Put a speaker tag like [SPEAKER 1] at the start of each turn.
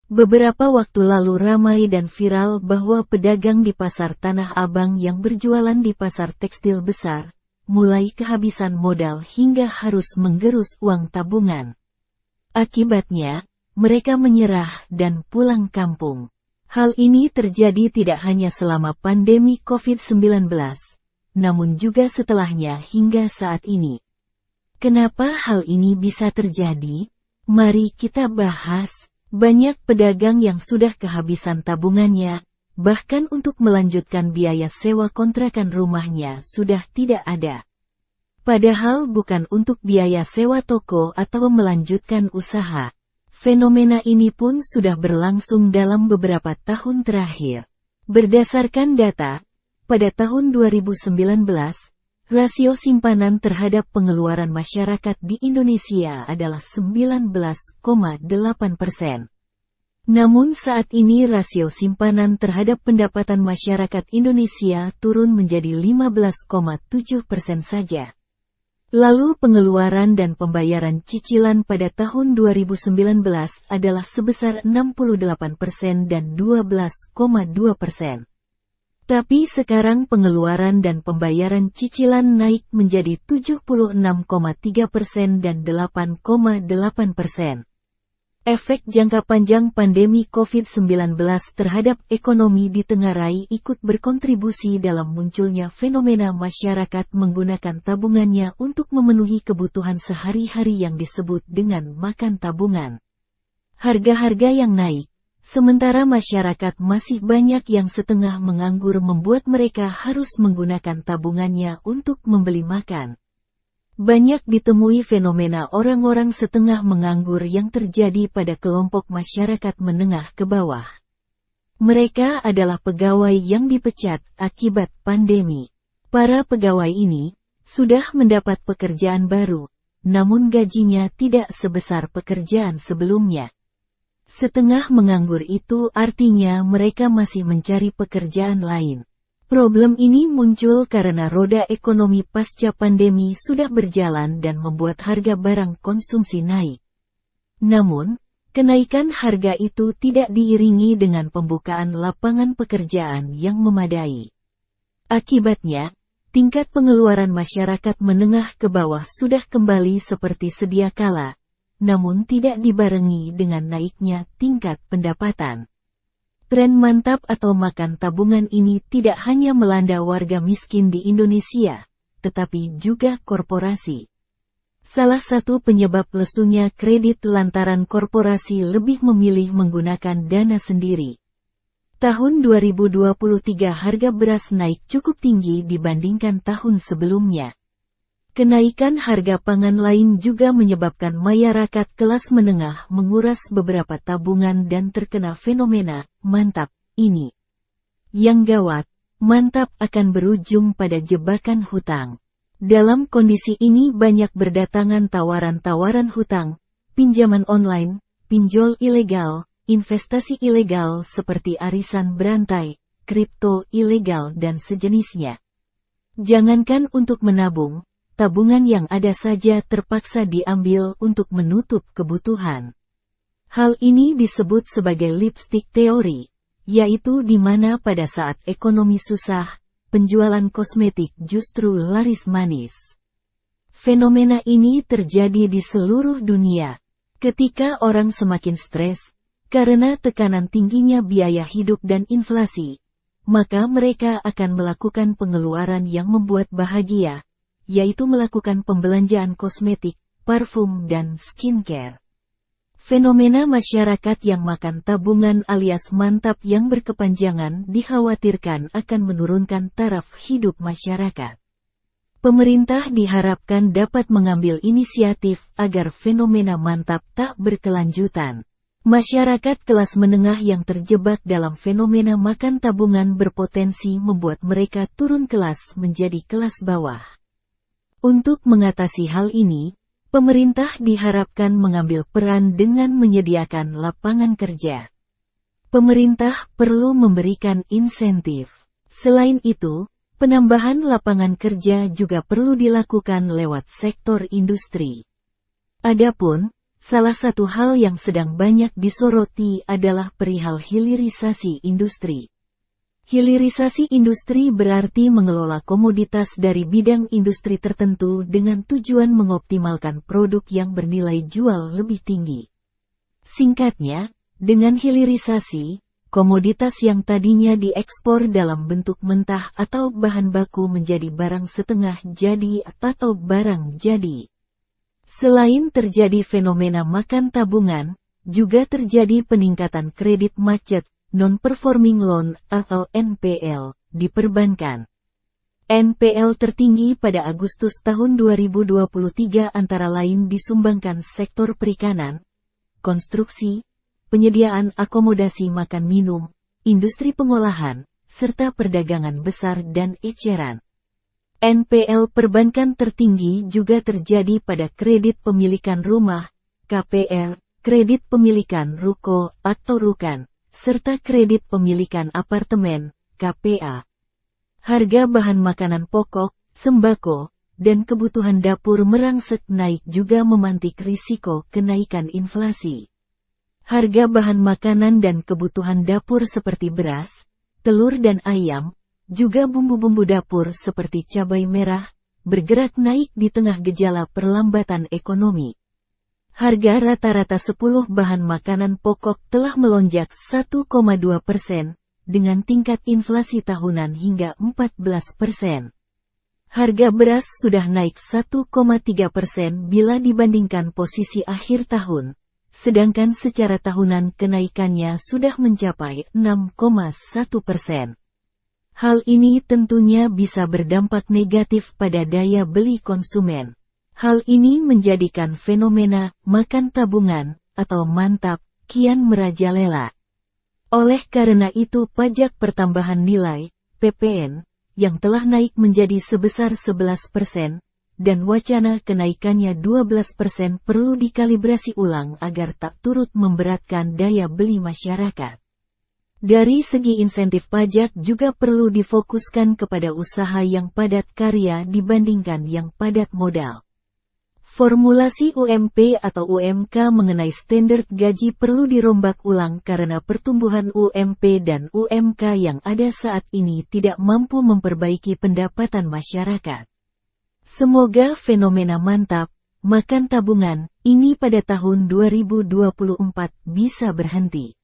[SPEAKER 1] Beberapa waktu lalu ramai dan viral bahwa pedagang di Pasar Tanah Abang yang berjualan di pasar tekstil besar, mulai kehabisan modal hingga harus menggerus uang tabungan. Akibatnya, mereka menyerah dan pulang kampung. Hal ini terjadi tidak hanya selama pandemi COVID-19, namun juga setelahnya hingga saat ini. Kenapa hal ini bisa terjadi? Mari kita bahas. Banyak pedagang yang sudah kehabisan tabungannya, bahkan untuk melanjutkan biaya sewa kontrakan rumahnya sudah tidak ada. Padahal bukan untuk biaya sewa toko atau melanjutkan usaha. Fenomena ini pun sudah berlangsung dalam beberapa tahun terakhir. Berdasarkan data, pada tahun 2019, rasio simpanan terhadap pengeluaran masyarakat di Indonesia adalah 19,8%. Namun saat ini rasio simpanan terhadap pendapatan masyarakat Indonesia turun menjadi 15,7% saja. Lalu pengeluaran dan pembayaran cicilan pada tahun 2019 adalah sebesar 68% dan 12,2%. Tapi sekarang pengeluaran dan pembayaran cicilan naik menjadi 76,3% dan 8,8%. Efek jangka panjang pandemi COVID-19 terhadap ekonomi ditengarai ikut berkontribusi dalam munculnya fenomena masyarakat menggunakan tabungannya untuk memenuhi kebutuhan sehari-hari yang disebut dengan makan tabungan. Harga-harga yang naik, sementara masyarakat masih banyak yang setengah menganggur membuat mereka harus menggunakan tabungannya untuk membeli makan. Banyak ditemui fenomena orang-orang setengah menganggur yang terjadi pada kelompok masyarakat menengah ke bawah. Mereka adalah pegawai yang dipecat akibat pandemi. Para pegawai ini sudah mendapat pekerjaan baru, namun gajinya tidak sebesar pekerjaan sebelumnya. Setengah menganggur itu artinya mereka masih mencari pekerjaan lain. Problem ini muncul karena roda ekonomi pasca pandemi sudah berjalan dan membuat harga barang konsumsi naik. Namun, kenaikan harga itu tidak diiringi dengan pembukaan lapangan pekerjaan yang memadai. Akibatnya, tingkat pengeluaran masyarakat menengah ke bawah sudah kembali seperti sedia kala, namun tidak dibarengi dengan naiknya tingkat pendapatan. Tren mantap atau makan tabungan ini tidak hanya melanda warga miskin di Indonesia, tetapi juga korporasi. Salah satu penyebab lesunya kredit lantaran korporasi lebih memilih menggunakan dana sendiri. Tahun 2023 harga beras naik cukup tinggi dibandingkan tahun sebelumnya. Kenaikan harga pangan lain juga menyebabkan masyarakat kelas menengah menguras beberapa tabungan dan terkena fenomena mantap ini. Yang gawat, mantap akan berujung pada jebakan hutang. Dalam kondisi ini banyak berdatangan tawaran-tawaran hutang, pinjaman online, pinjol ilegal, investasi ilegal seperti arisan berantai, kripto ilegal dan sejenisnya. Jangankan untuk menabung, tabungan yang ada saja terpaksa diambil untuk menutup kebutuhan. Hal ini disebut sebagai lipstick teori, yaitu di mana pada saat ekonomi susah, penjualan kosmetik justru laris manis. Fenomena ini terjadi di seluruh dunia. Ketika orang semakin stres, karena tekanan tingginya biaya hidup dan inflasi, maka mereka akan melakukan pengeluaran yang membuat bahagia, yaitu melakukan pembelanjaan kosmetik, parfum dan skincare. Fenomena masyarakat yang makan tabungan alias mantap yang berkepanjangan dikhawatirkan akan menurunkan taraf hidup masyarakat. Pemerintah diharapkan dapat mengambil inisiatif agar fenomena mantap tak berkelanjutan. Masyarakat kelas menengah yang terjebak dalam fenomena makan tabungan berpotensi membuat mereka turun kelas menjadi kelas bawah. Untuk mengatasi hal ini, pemerintah diharapkan mengambil peran dengan menyediakan lapangan kerja. Pemerintah perlu memberikan insentif. Selain itu, penambahan lapangan kerja juga perlu dilakukan lewat sektor industri. Adapun, Salah satu hal yang sedang banyak disoroti adalah perihal hilirisasi industri. Hilirisasi industri berarti mengelola komoditas dari bidang industri tertentu dengan tujuan mengoptimalkan produk yang bernilai jual lebih tinggi. Singkatnya, dengan hilirisasi, komoditas yang tadinya diekspor dalam bentuk mentah atau bahan baku menjadi barang setengah jadi atau barang jadi. Selain terjadi fenomena makan tabungan, juga terjadi peningkatan kredit macet, non-performing loan atau NPL, di perbankan. NPL tertinggi pada Agustus tahun 2023 antara lain disumbangkan sektor perikanan, konstruksi, penyediaan akomodasi makan minum, industri pengolahan, serta perdagangan besar dan eceran. NPL perbankan tertinggi juga terjadi pada kredit pemilikan rumah, KPR, kredit pemilikan ruko atau rukan, serta kredit pemilikan apartemen, KPA. Harga bahan makanan pokok, sembako, dan kebutuhan dapur merangsek naik juga memantik risiko kenaikan inflasi. Harga bahan makanan dan kebutuhan dapur seperti beras, telur dan ayam, juga bumbu-bumbu dapur seperti cabai merah, bergerak naik di tengah gejala perlambatan ekonomi. Harga rata-rata 10 bahan makanan pokok telah melonjak 1,2%, dengan tingkat inflasi tahunan hingga 14%. Harga beras sudah naik 1,3% bila dibandingkan posisi akhir tahun, sedangkan secara tahunan kenaikannya sudah mencapai 6,1%. Hal ini tentunya bisa berdampak negatif pada daya beli konsumen. Hal ini menjadikan fenomena makan tabungan atau mantap kian merajalela. Oleh karena itu pajak pertambahan nilai, PPN, yang telah naik menjadi sebesar 11%, dan wacana kenaikannya 12% perlu dikalibrasi ulang agar tak turut memberatkan daya beli masyarakat. Dari segi insentif pajak juga perlu difokuskan kepada usaha yang padat karya dibandingkan yang padat modal. Formulasi UMP atau UMK mengenai standar gaji perlu dirombak ulang karena pertumbuhan UMP dan UMK yang ada saat ini tidak mampu memperbaiki pendapatan masyarakat. Semoga fenomena mantap, makan tabungan, ini pada tahun 2024 bisa berhenti.